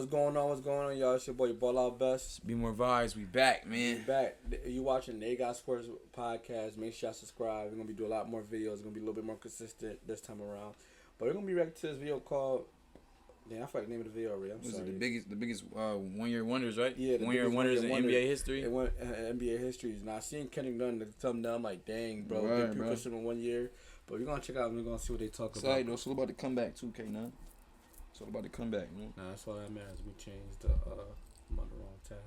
What's going on? What's going on, y'all? It's your boy Ball Out Best. Be more vibes. We back, man. We back. You watching They Got Sports podcast? Make sure y'all subscribe. We're gonna be doing a lot more videos. It's gonna be a little bit more consistent this time around. But we're gonna be reacting to this video called. Damn, I forgot the name of the video already. I'm sorry. The biggest 1 year wonders, right? Yeah, the 1 year wonders in NBA history. It went NBA history. Now I seen Kendrick Nunn the thumbnail. I'm like, dang, bro, Right, big bro. in 1 year. But we're gonna check out and we're gonna see what they talk about. Sorry, though. It's all about to come back too, K9. It's all about to come back, man. Nah, that's all that matters. We changed the I'm on the wrong tab.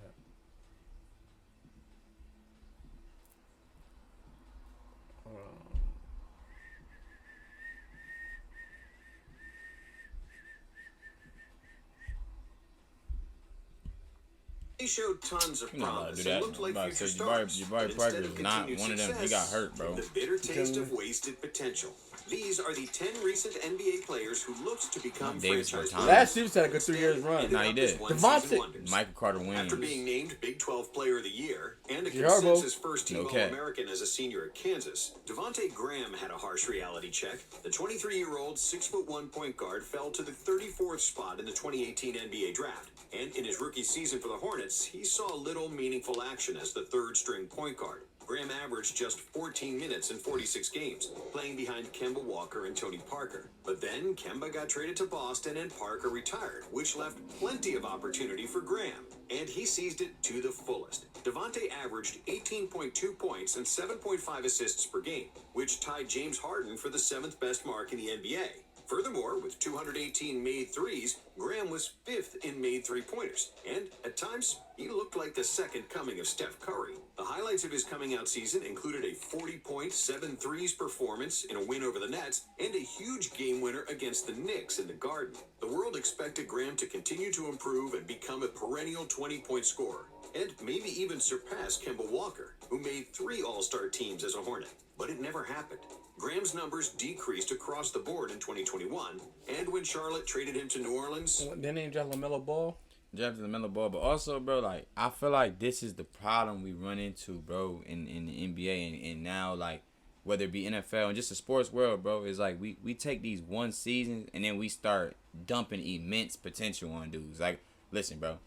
He showed tons of You're not allowed to promise do that. and looked like I'm about to future say, stars. Jabari But Parker instead is not continued one of them. He got hurt, bro. The bitter taste of wasted potential. These are the 10 recent NBA players who looked to become Davis franchise Bertans. Last Stevens had a good 3 years run. Nah, he did. Devontae. Michael Carter Williams. After being named Big 12 Player of the Year and a Jarbo. consensus first-team No cap. All-American as a senior at Kansas, Devontae Graham had a harsh reality check. The 23-year-old 6'1" point guard fell to the 34th spot in the 2018 NBA draft. And in his rookie season for the Hornets, he saw little meaningful action as the third-string point guard. Graham averaged just 14 minutes in 46 games, playing behind Kemba Walker and Tony Parker. But then Kemba got traded to Boston and Parker retired, which left plenty of opportunity for Graham. And he seized it to the fullest. Devontae averaged 18.2 points and 7.5 assists per game, which tied James Harden for the 7th best mark in the NBA. Furthermore, with 218 made threes, Graham was 5th in made three-pointers. And at times, he looked like the second coming of Steph Curry. The highlights of his coming-out season included a 40-point, 7 threes performance in a win over the Nets and a huge game winner against the Knicks in the Garden. The world expected Graham to continue to improve and become a perennial 20-point scorer, and maybe even surpass Kemba Walker, who made 3 All-Star teams as a Hornet. But it never happened. Graham's numbers decreased across the board in 2021, and when Charlotte traded him to New Orleans... They named John LaMelo Ball. Drafted the Melo Ball, but also, bro, like I feel like this is the problem we run into, bro, in the NBA and now, like, whether it be NFL and just the sports world, bro, is like we take these one seasons and then we start dumping immense potential on dudes. Like, listen, bro,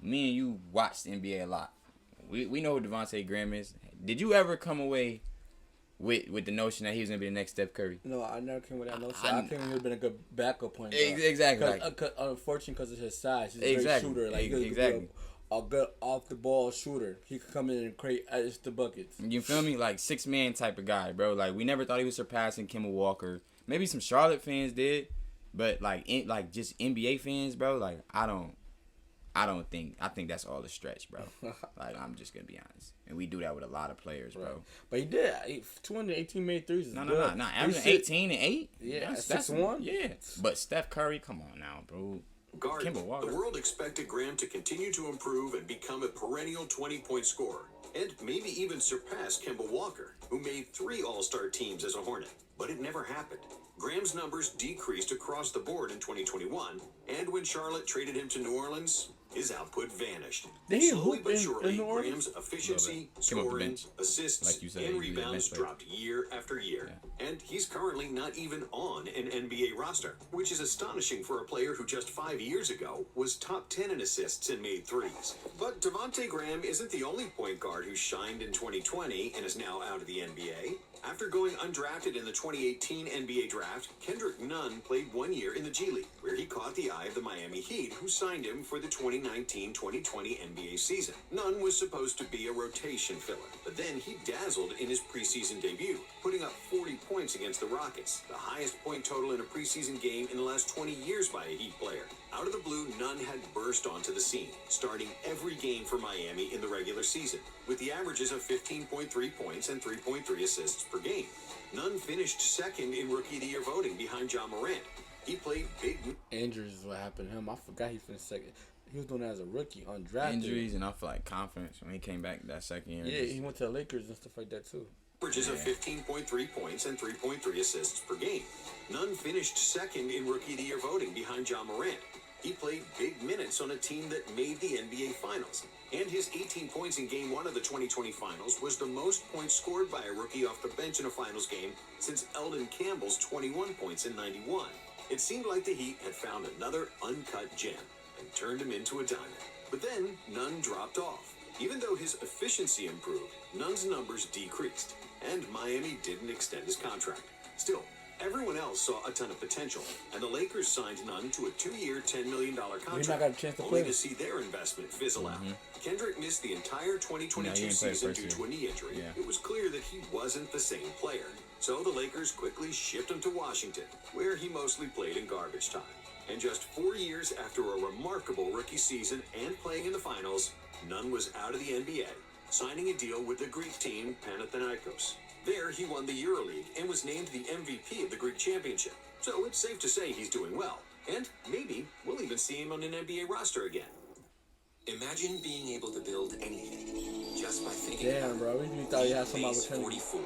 me and you watched the NBA a lot. We know who Devontae Graham is. Did you ever come away with the notion that he was gonna be the next Steph Curry? No, I never came with that notion. I came he would have been a good backup point guard. Exactly. Unfortunately, because of his size, he's a Exactly. great shooter. Like, he could be a good off the ball shooter. He could come in and create the buckets. You feel me? Like 6-man type of guy, bro. Like we never thought he was surpassing Kemba Walker. Maybe some Charlotte fans did, but like just NBA fans, bro. Like I think that's all a stretch, bro. Like I'm just gonna be honest, and we do that with a lot of players, bro. Right. But he did 218 made threes. No. Averaging 18 and 8. Yeah, that's 6'1". Yeah, but Steph Curry, come on now, bro. Garden, Kemba Walker. the world expected Graham to continue to improve and become a perennial 20-point scorer, and maybe even surpass Kemba Walker, who made 3 All-Star teams as a Hornet. But it never happened. Graham's numbers decreased across the board in 2021, and when Charlotte traded him to New Orleans, his output vanished. Did he Slowly hoop but in surely, New Orleans? Graham's efficiency, Came off the scoring, bench. assists, Like you said, and he was a rebounds bench player. dropped year after year. And he's currently not even on an NBA roster, which is astonishing for a player who just 5 years ago was top 10 in assists and made threes. But Devontae Graham isn't the only point guard who shined in 2020 and is now out of the NBA. After going undrafted in the 2018 NBA draft, Kendrick Nunn played 1 year in the G League, where he caught the eye of the Miami Heat, who signed him for the 2019-2020 NBA season. Nunn was supposed to be a rotation filler, but then he dazzled in his preseason debut, putting up 40 points against the Rockets, the highest point total in a preseason game in the last 20 years by a Heat player. Out of the blue, Nunn had burst onto the scene, starting every game for Miami in the regular season, with the averages of 15.3 points and 3.3 assists per game. Nunn finished second in Rookie of the Year voting behind John Morant. He played big... Injuries is what happened to him. I forgot he finished second. He was doing that as a rookie, undrafted. Injuries, and I feel like confidence when he came back that second year. Yeah, he went to the Lakers and stuff like that too. Averages of 15.3 points and 3.3 assists per game. Nunn finished second in Rookie of the Year voting behind John Morant. He played big minutes on a team that made the NBA Finals. And his 18 points in Game 1 of the 2020 Finals was the most points scored by a rookie off the bench in a Finals game since Eldon Campbell's 21 points in '91. It seemed like the Heat had found another uncut gem. and turned him into a diamond. But then Nunn dropped off. Even though his efficiency improved, Nunn's numbers decreased, and Miami didn't extend his contract. Still, everyone else saw a ton of potential, and the Lakers signed Nunn to a 2-year, $10 million contract, not got a chance to only play. to see their investment fizzle out. Kendrick missed the entire 2022 season due to a knee injury. Yeah. It was clear that he wasn't the same player. So the Lakers quickly shipped him to Washington, where he mostly played in garbage time. And just 4 years after a remarkable rookie season and playing in the finals, Nunn was out of the NBA, signing a deal with the Greek team Panathinaikos. There, he won the EuroLeague and was named the MVP of the Greek Championship. So it's safe to say he's doing well. And maybe we'll even see him on an NBA roster again. Imagine being able to build anything just by thinking about Damn, bro. We thought you had somebody Phase with 44.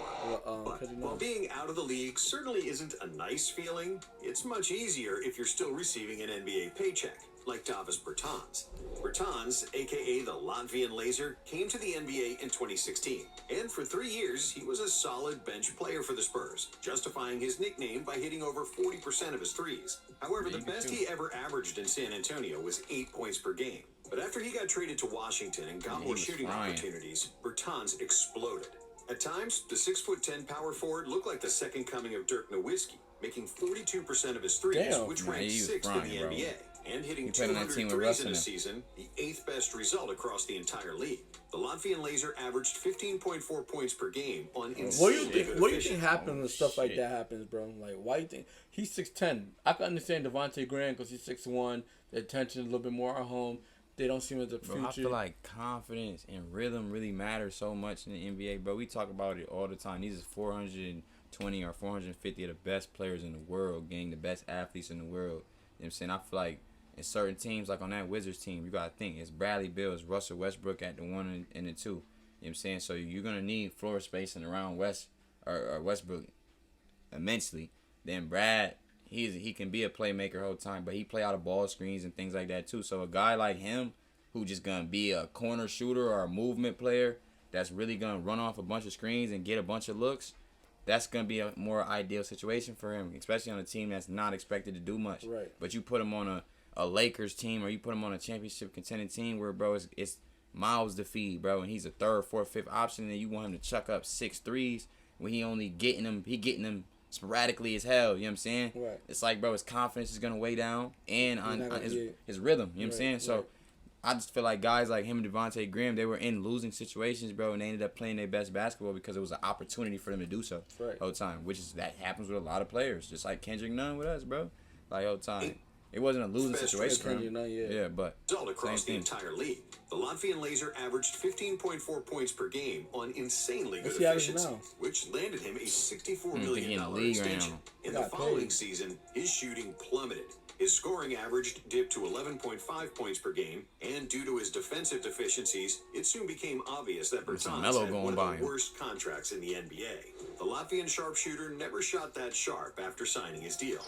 But while being out of the league certainly isn't a nice feeling, it's much easier if you're still receiving an NBA paycheck, like Davis Bertans. Bertans, aka the Latvian Laser, came to the NBA in 2016, and for 3 years he was a solid bench player for the Spurs, justifying his nickname by hitting over 40% of his threes. However, the best he ever averaged in San Antonio was 8 points per game. But after he got traded to Washington and got more shooting opportunities, Bertans exploded. At times, the 6'10" power forward looked like the second coming of Dirk Nowitzki, making 42% of his threes, which ranked 6th in the NBA, and hitting 200 threes in a season, the 8th best result across the entire league. The Latvian Laser averaged 15.4 points per game on insanely good What do you think efficiency. happens when stuff like that happens, bro? Like, why you think he's 6'10"? I can understand Devontae Graham because he's 6'1". The attention a little bit more at home. They don't seem as the future. Bro, I feel like confidence and rhythm really matter so much in the NBA, bro. We talk about it all the time. These is 420 or 450 of the best players in the world, getting the best athletes in the world. You know what I'm saying? I feel like in certain teams, like on that Wizards team, you got to think, it's Bradley Beal, it's Russell Westbrook at the 1 and the 2. You know what I'm saying? So you're going to need floor spacing around Westbrook immensely. Then Brad, he can be a playmaker the whole time, but he play out of ball screens and things like that too. So a guy like him, who just gonna be a corner shooter or a movement player, that's really gonna run off a bunch of screens and get a bunch of looks, that's gonna be a more ideal situation for him, especially on a team that's not expected to do much. Right. But you put him on a Lakers team, or you put him on a championship contending team where, bro, it's miles to feed, bro, and he's a 3rd, 4th, 5th option, and you want him to chuck up 6 threes when he only getting them sporadically as hell, you know what I'm saying? Right. It's like, bro, his confidence is going to weigh down and on his rhythm, you know what I'm saying? So right. I just feel like guys like him and Devontae Graham, they were in losing situations, bro, and they ended up playing their best basketball because it was an opportunity for them to do so Right. whole time, that happens with a lot of players, just like Kendrick Nunn with us, bro. Like, whole time. It wasn't a losing situation for him. Yeah, but result across the entire league. The Latvian Laser averaged 15.4 points per game on insanely good efficiency, which landed him a $64 million extension. In the following season, his shooting plummeted. His scoring average dipped to 11.5 points per game, and due to his defensive deficiencies, it soon became obvious that Bertans had one of the worst contracts in the NBA. The Latvian sharpshooter never shot that sharp after signing his deal.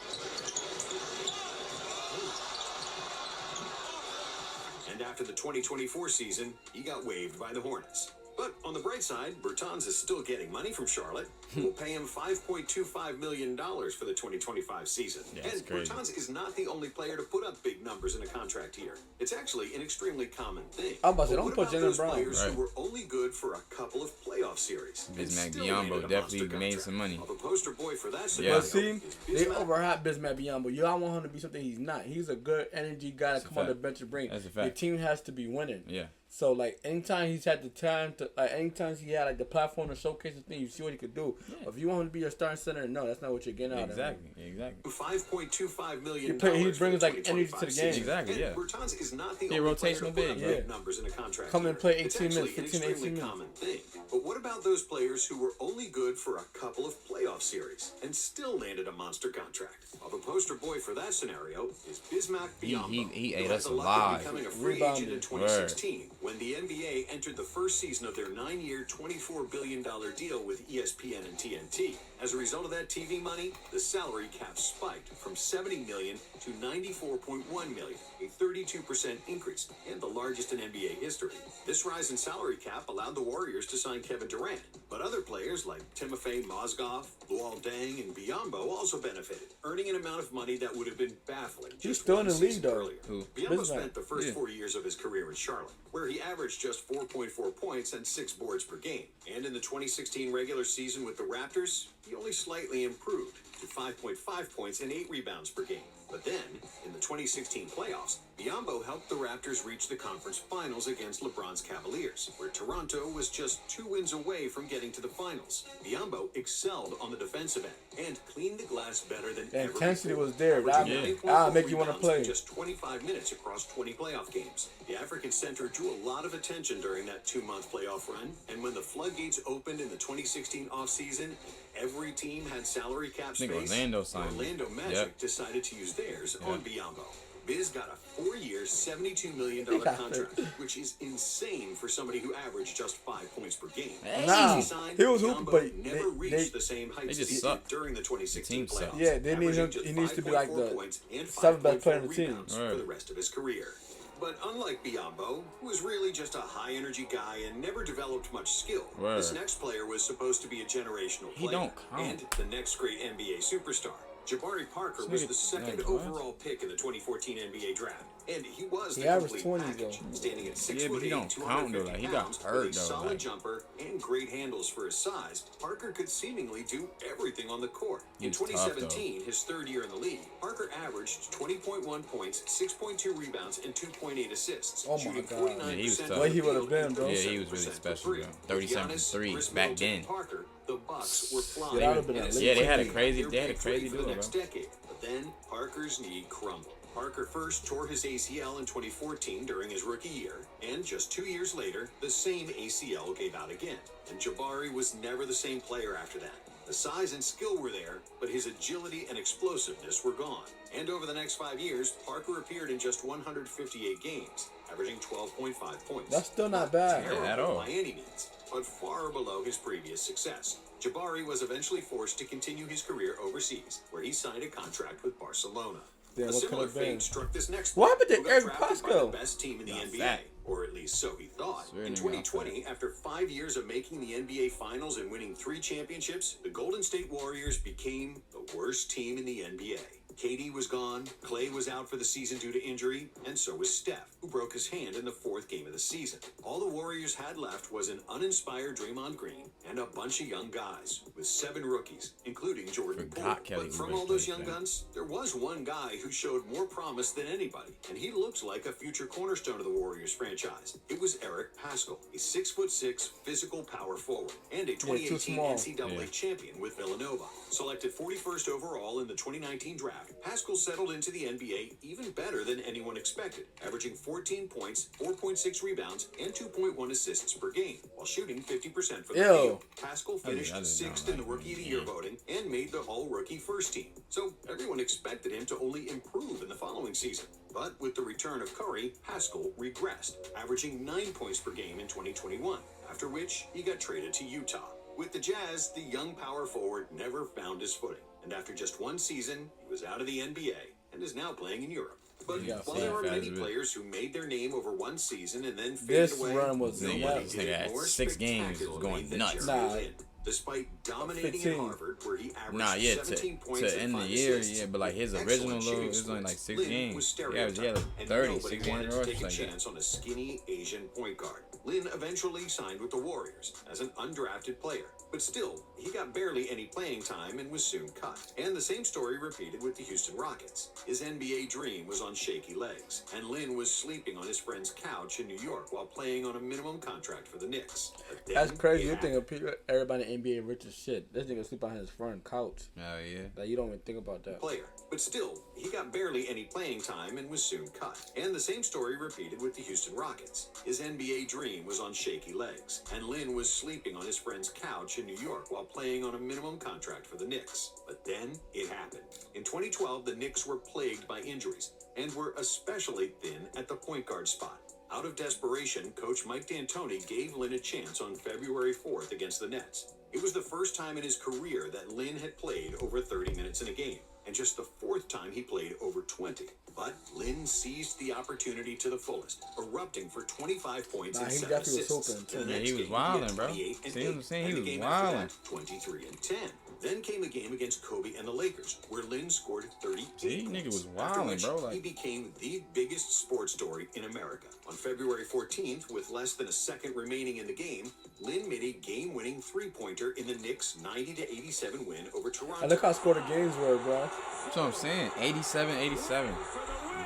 And after the 2024 season, he got waived by the Hornets. But on the bright side, Bertans is still getting money from Charlotte, who will pay him $5.25 million for the 2025 season. Yeah, and Bertans is not the only player to put up big numbers in a contract here. It's actually an extremely common thing. I'm about to say, don't what put about Jaylen those Brown. players who were only good for a couple of playoff series? Bismack and still Biyombo landed a definitely monster made contract? some money. Well, the poster boy for that Yeah. scenario But see, is they Bismack. overhype Bismack Biyombo. Y'all want him to be something he's not. He's a good energy guy to come on the bench and bring. That's a Your fact. team has to be winning. Yeah. So, like, anytime he's had the time to, like, anytime he had, like, the platform to showcase the thing, you see what he could do. Yeah. If you want him to be your starting center, no, that's not what you're getting out of him. Exactly. $5.25 million. He brings, like, energy to the game. Exactly, yeah. Bertans is not the He only player rotational to put big, up yeah. big numbers in a contract. Come and play 18 It's minutes, actually 15, an 18 extremely minutes. common thing. But what about those players who were only good for a couple of playoff series and still landed a monster contract? Well, the poster boy for that scenario is Bismack Biyombo. He who ate had us the luck of alive. becoming a free agent in Rebounded. 2016 when the NBA entered the first season of their 9-year, $24 billion deal with ESPN and TNT. As a result of that TV money, the salary cap spiked from $70 million to $94.1 million, a 32% increase, and the largest in NBA history. This rise in salary cap allowed the Warriors to sign Kevin Durant, but other players Players like Timofey Mozgov, Luol Deng, and Biyombo also benefited, earning an amount of money that would have been baffling He's just still one in the league, season though. earlier. Who? Biyombo Bismack. spent the first Yeah. 4 years of his career in Charlotte, where he averaged just 4.4 points and 6 boards per game. And in the 2016 regular season with the Raptors, he only slightly improved to 5.5 points and 8 rebounds per game. But then, in the 2016 playoffs, Biyombo helped the Raptors reach the conference finals against LeBron's Cavaliers, where Toronto was just 2 wins away from getting to the finals. Biyombo excelled on the defensive end and cleaned the glass better than The ever intensity before, was there. averaging Yeah. 9.4 That'll make you wanna rebounds play. in just 25 minutes across 20 playoff games. The African center drew a lot of attention during that 2-month playoff run, and when the floodgates opened in the 2016 offseason, every team had salary cap think space. Orlando signed him. Orlando Magic Yep. decided to use theirs Yep. on Biyombo. Biz got a 4-year, $72 million Yeah. contract, which is insane for somebody who averaged just 5 points per game. Hey. Nah, Since signed, he was hooping, Biyombo but never reached they the same heights they just he did suck. during the 2016 The team suck. playoffs. Yeah, they need him- averaging just he needs to be like 5.4 the points and 7th best player in the 5.4 team. rebounds Right. for the rest of his career. But unlike Biyombo, who was really just a high-energy guy and never developed much skill, Word. this next player was supposed to be a generational He player don't count. and the next great NBA superstar. Jabari Parker This was nigga- the second like, what? overall pick in the 2014 NBA draft, and he was He the averaged complete 20s, package, though. standing at 6 Yeah, but foot he 8, don't count, though. 250 Like, he got pounds, hurt, with a though, solid like- jumper and great handles for his size. Parker could seemingly do everything on the court. In He's tough, 2017, his third year in the league, Parker averaged 20.1 points, 6.2 rebounds, and 2.8 assists, Oh my shooting God. 49% Yeah, he was from tough. the Way he would've field been, and bro. Yeah, he was 37% really from special, three. bro. With 37 from Giannis, three Chris back Middleton, then. and Parker, the Bucks were flying. Yeah, that would've been And a it lit Yeah, they had a seemed crazy- like they had a big crazy for the duo, next bro. decade. But then Parker's knee crumbled. Parker first tore his ACL in 2014 during his rookie year, and just 2 years later, the same ACL gave out again. And Jabari was never the same player after that. The size and skill were there, but his agility and explosiveness were gone. And over the next 5 years, Parker appeared in just 158 games, averaging 12.5 points. That's still not bad. Terrible at all. by any means, but far below his previous success. Jabari was eventually forced to continue his career overseas, where he signed a contract with Barcelona. Yeah, A what similar could have been? fate struck this next What player, happened to who got Eric drafted by Pascal? the best team in the Got NBA, fat. or at least so he thought. Swear In to God, 2020, after 5 years of making the NBA Finals and winning 3 championships, the Golden State Warriors became the worst team in the NBA. KD was gone, Clay was out for the season due to injury, and so was Steph, who broke his hand in the 4th game of the season. All the Warriors had left was an uninspired Draymond Green and a bunch of young guys, with 7 rookies, including Jordan Poole. Forgot Kelly But from Oubre all those played young then. guns, there was one guy who showed more promise than anybody, and he looked like a future cornerstone of the Warriors franchise. It was Eric Pascal, a 6'6" physical power forward, and a 2018 small. NCAA Yeah. champion with Villanova. Selected 41st overall in the 2019 draft, Pascal settled into the NBA even better than anyone expected, averaging 14 points, 4.6 rebounds, and 2.1 assists per game, while shooting 50% from the Ew. field. Pascal I finished did 6th not in the like Rookie of the him. Year Yeah. voting and made the All-Rookie first team. So everyone expected him to only improve in the following season. But with the return of Curry, Pascal regressed, averaging 9 points per game in 2021, after which he got traded to Utah. With the Jazz, the young power forward never found his footing, and after just 1 season, he was out of the NBA and is now playing in Europe. But Yeah, while there are many Fazbear. players who made their name over 1 season and then faded This away, run was nobody nuts. did it Nigga had more 6 games, was going spectacularly than nuts. Jeremy Nah. Lin. Despite dominating 15. at Harvard, where he averaged Nah, yeah, 17 points to and end the 5 year, assists, yeah, but like his with original excellent little, shooting it was only splits, like 6 Lin games. was Yeah, he had stereotyped, like and 30, nobody 6 games wanted in a to row, take a something like that. chance on a skinny Asian point guard. Lin eventually signed with the Warriors as an undrafted player, but still, he got barely any playing time and was soon cut. And the same story repeated with the Houston Rockets. His NBA dream was on shaky legs, and Lin was sleeping on his friend's couch in New York while playing on a minimum contract for the Knicks. But then That's crazy. it You think happened. of people, everybody in the NBA rich as shit. This nigga sleep on his front couch. Oh yeah. Like, you don't even think about that. Player, but still, he got barely any playing time and was soon cut. And the same story repeated with the Houston Rockets. His NBA dream was on shaky legs, and Lin was sleeping on his friend's couch in New York while playing on a minimum contract for the Knicks. But then it happened. In 2012, the Knicks were plagued by injuries and were especially thin at the point guard spot. Out of desperation, coach Mike D'Antoni gave Lin a chance on February 4th against the Nets. It was the first time in his career that Lin had played over 30 minutes in a game, and just the 4th time he played over 20. But Lin seized the opportunity to the fullest, erupting for 25 points and he 7 definitely was assists. hooping, too. In the Yeah, next he was game, wilding, had bro. 28 and See what I'm 8, saying? and He the was game after wilding. that, 23 and 10. Then came a game against Kobe and the Lakers, where Lin scored 38 See, points. nigga was After wilding, which, bro, like- he became the biggest sports story in America. On February 14th, with less than a second remaining in the game, Lin made a game-winning three-pointer in the Knicks' 90-87 win over Toronto. And look how scored the games were, bro. That's what I'm saying. 87.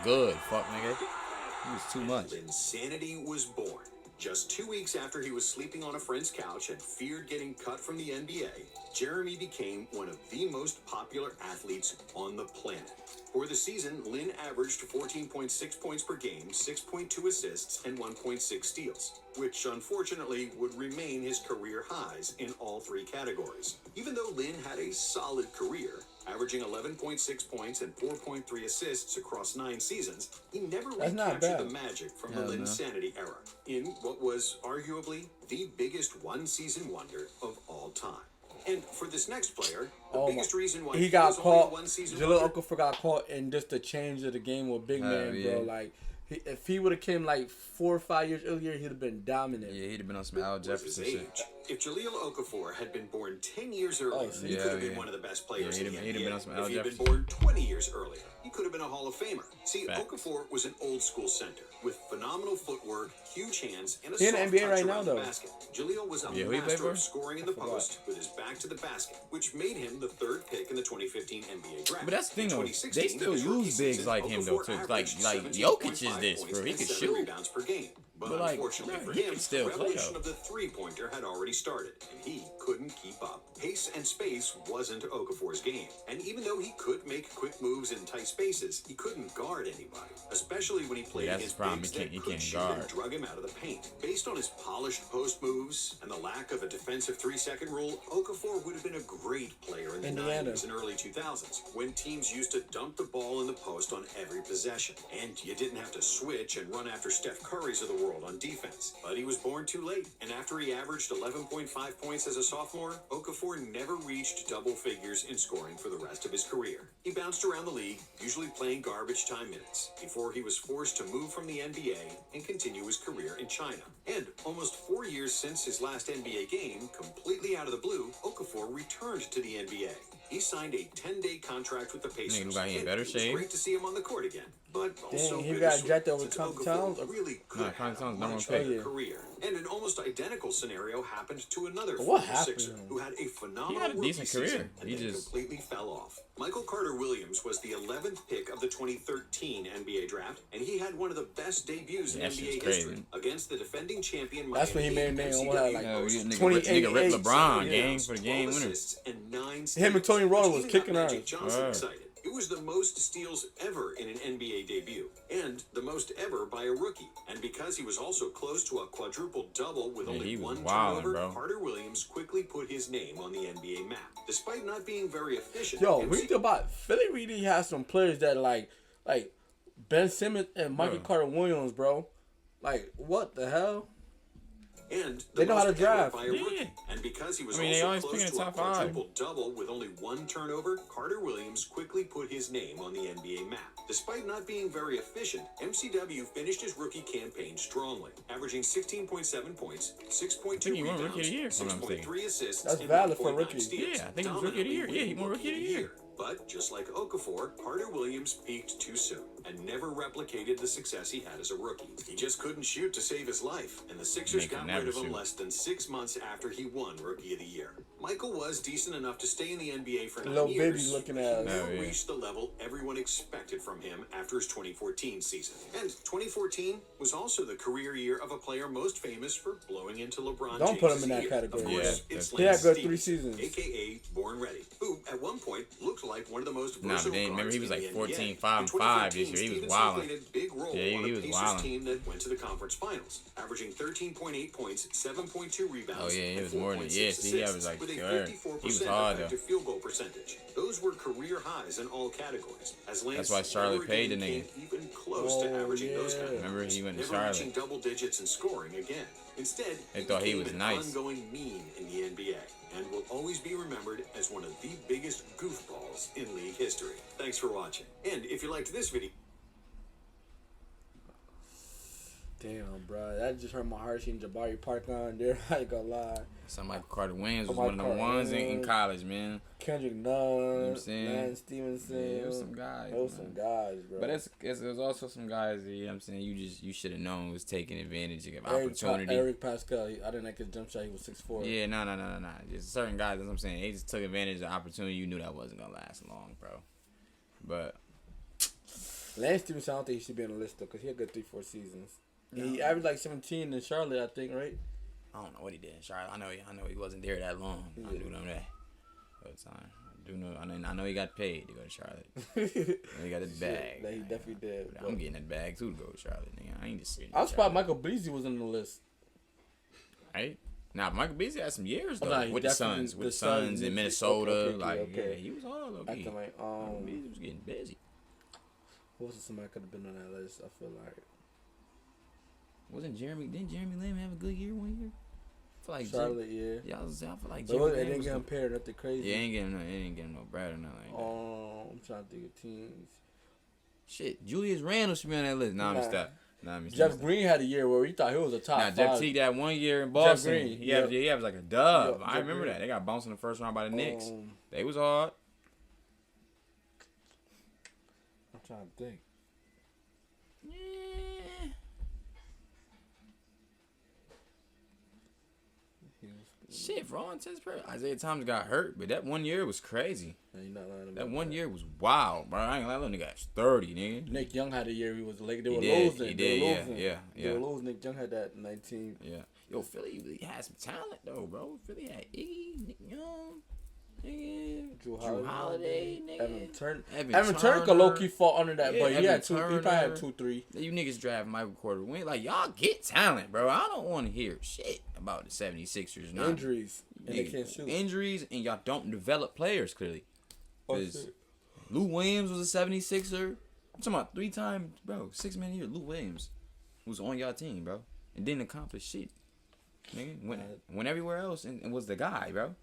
Good, fuck nigga. He was too much. Linsanity was born. Just 2 weeks after he was sleeping on a friend's couch and feared getting cut from the NBA, Jeremy became one of the most popular athletes on the planet. For the season, Lin averaged 14.6 points per game, 6.2 assists, and 1.6 steals, which unfortunately would remain his career highs in all three categories. Even though Lin had a solid career, averaging 11.6 points and 4.3 assists across 9 seasons, he never That's not recaptured bad. the magic from Hell the no. Linsanity era in what was arguably the biggest one-season wonder of all time. And for this next player, the biggest reason why He got was only a caught. one-season Jaleel wonder, Okafor got caught in just the change of the game with big man, yeah. bro. Like, if he would have came like 4 or 5 years earlier, he'd have been dominant. Yeah, he'd have been on some Al was his Jefferson shit. age. If Jaleel Okafor had been born 10 years earlier, he yeah, could have been yeah. one of the best players Yeah, in the he'd have NBA. been on some Al If he had been Jefferson. born 20 years earlier, he could have been a Hall of Famer. See, Facts. Okafor was an old-school center with phenomenal footwork, huge hands, and a He in the soft NBA touch right now, around the though. basket. Jaleel was a Yeah, who he play master for? of scoring in the post with his back to the basket, which made him the 3rd pick in the 2015 NBA draft. But that's the thing, In though. 2016, They still his rookie use bigs season, like him, though, Okafor too. averaged Like 17.5 Jokic is this, points bro. He and could 7 shoot. rebounds per game. But like, unfortunately bro, for he him, can still the play, revolution though. of the three-pointer had already started, and he couldn't keep up. Pace and space wasn't Okafor's game, and even though he could make quick moves in tight spaces, he couldn't guard anybody, especially when he played that's against the problem. bigs He that can't could shoot guard. and drug him out of the paint. Based on his polished post moves and the lack of a defensive 3-second rule, Okafor would have been a great player in the Indiana. 90s and early 2000s, when teams used to dump the ball in the post on every possession, and you didn't have to switch and run after Steph Curry's of the world on defense. But he was born too late, and after he averaged 11.5 points as a sophomore, Okafor never reached double figures in scoring for the rest of his career. He bounced around the league, usually playing garbage time minutes, before he was forced to move from the NBA and continue his career in China. And almost 4 years since his last NBA game, completely out of the blue, Okafor returned to the NBA. He signed a 10-day contract with the Pacers. Nigga look like he in and better it was shape. great to see him on the court again, but also he got bittersweet, drafted over since Conley Okafor Towns? really could Nah, Conley have Towns a number much one better pick. career. And an almost identical scenario happened to another What former happened Sixer to him? who had a phenomenal He had a rookie decent career. season and He then just- completely fell off. Michael Carter Williams was the 11th pick of the 2013 NBA draft, and he had one of the best debuts in That NBA shit's history crazy. against the defending champion That's when he Miami made Heat. name. MCW Almost had like Hell, boasts nigga, 28 nigga ripped eight. LeBron seven game rebounds, for the game 12 winner. assists, and 9 Him and Tony steals, Rollins which was even kicking got ass. Magic Johnson Word. excited. It was the most steals ever in an NBA debut, and the most ever by a rookie. And because he was also close to a quadruple double with Yeah, only he was one wildin', turnover, bro. Carter Williams quickly put his name on the NBA map. Despite not being very efficient, Yo, MC we think about Philly really has some players that like Ben Simmons and Michael Bro. Carter Williams, bro. Like, what the hell? and They know how to most ever draft. by a Yeah. rookie. And because he was I mean, they also always close pick in to the a top five. quadruple double with only one turnover, Carter Williams quickly put his name on the NBA map. Despite not being very efficient, MCW finished his rookie campaign strongly, averaging 16.7 points, 6.2 I think he won rebounds, Rookie of the Year, if I'm not 6.3 assists, That's and valid for a 1.9 rookie. steals. Yeah, I think he was Rookie of the Year. Dominantly Yeah, he winning won Rookie of the Year. But just like Okafor, Carter Williams peaked too soon and never replicated the success he had as a rookie. He just couldn't shoot to save his life, and the Sixers Nigga got never rid of him shoot. less than 6 months after he won Rookie of the Year. Michael was decent enough to stay in the NBA for 9 Little years. baby looking He ass. never Oh, yeah. reached the level everyone expected from him after his 2014 season. And 2014 was also the career year of a player most famous for blowing into LeBron Don't put him James's in that ear. category. Of Yeah, course, it's that's- He had Lance good Stevens, 3 seasons. aka Born Ready, who at one point looked like one of the most Nah, but versatile then remember guards he was in like the 14, NBA. 5 In and 5 this 2015, year. He was Stevenson wilding. played a big role Yeah, on he a was Pacers wilding. team that went to the conference finals, averaging 13.8 points, 7.2 rebounds, Oh, yeah, he and was more than- 4.6 yeah, see, he assists, averaged like with a third. 54% He was hard, though. effective field goal percentage. Those were career highs in all categories. As Lance That's why Charlotte never paid the again nigga. came even close to Oh, averaging those yeah. kind of Remember, numbers, he went to never Charlotte. reaching double digits in scoring again. Instead, They thought he became was an nice. ongoing meme in the NBA and will always be remembered as one of the biggest goofballs in league history. Thanks for watching. And if you liked this video, Damn, bro, that just hurt my heart seeing Jabari Parker on there. I ain't gonna lie. Somebody Carter Williams was Somebody one of the Carter ones in Williams. college, man. Kendrick You know what Nunn, I'm saying? Lance Stevenson. Yeah, it was some guys. Those man. some guys, bro. But there's also some guys that, you know what I'm saying, you should have known was taking advantage of opportunity. Eric Pascal, I didn't like his jump shot. He was 6'4". Yeah, no. Just certain guys, that's what I'm saying. They just took advantage of the opportunity. You knew that wasn't gonna last long, bro. But Lance Stevenson, I don't think he should be on the list though, cause he had good 3-4 seasons. No. He averaged like 17 in Charlotte, I think, right? I don't know what he did in Charlotte. I know he wasn't there that long. I Yeah. do know that. But I know he got paid to go to Charlotte. He got his bag. That he definitely did. But I'm getting that bag too to go to Charlotte, nigga. I ain't just sitting. I'm surprised Michael Beasley was on the list. Right? Now Michael Beasley had some years though Oh, nah, he with the definitely- Suns, the Suns, in okay, Minnesota. okay. Yeah, he was all okay. Acting like Michael Beasley was getting busy. who else somebody could have been on that list? I feel like Didn't Jeremy Lamb have a good year one year? I feel like Charlotte, yeah. I feel like But Jeremy it Lamb didn't was get good. compared nothing crazy. Yeah, it ain't getting no bread or nothing like that. I'm trying to think of teams. Shit, Julius Randle should be on that list. Nah, Nah. I'm stop. Nah, I'm Jeff Green had a year where he thought he was a top Now, Jeff five. Teague that 1 year in Boston, Green, he yep. was like a dub. Yep, I Jeff remember Green. that. They got bounced in the first round by the Knicks. Um, They was hard. I'm trying to think. Yeah. He was, Shit, for all intents and purposes, Isaiah Thomas got hurt, but that 1 year was crazy. you're not lying about That 1 year was wild, bro. I ain't gonna lie, little nigga got 30, nigga. Nick Young had a year he was like they He were did, losing. he They were did, losing. yeah. They were losing. Nick Young had that 19. Yeah. Yo, Philly really had some talent though, bro. Philly had Iggy, Nick Young, nigga, Drew Holiday, nigga. Evan Turner could low key fall under that, Yeah, but he Evan had two. He probably had Turner. 2-3. You niggas draft Michael Porter Wayne. Like, y'all get talent, bro. I don't want to hear shit about the 76ers now. Injuries and they can't shoot. Injuries, and y'all don't develop players, clearly. Oh, 'Cause shit. Lou Williams was a 76er. I'm talking about 3 times, bro. 6-man year. Lou Williams was on y'all team, bro. And didn't accomplish shit. Nigga, went everywhere else and was the guy, bro.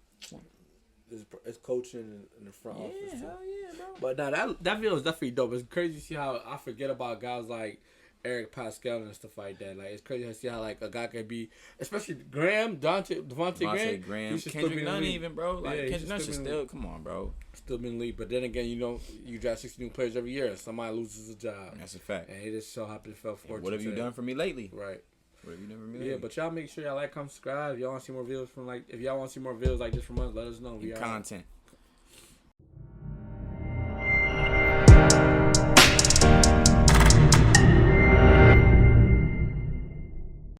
It's coaching in the front office. Yeah, too. hell yeah, bro. But nah, that video is definitely dope. It's crazy to see how I forget about guys like Eric Pascal and stuff like that. Like, it's crazy to see how like a guy can be, especially Graham, Devontae Graham. He should still be Kendrick in the Nunn league. even, bro. Like, Yeah, he Kendrick Nunn should be in the still, league. come on, bro. Still been in the league. But then again, you draft 60 new players every year. Somebody loses a job. That's a fact. And he just so happy to fell fortunate. What have you to done that. for me lately? Right. What have you done for me Yeah, lately? but y'all make sure y'all like, comment, subscribe. If y'all want to see more videos from if y'all want to see more videos like this from us, let us know. We And are content.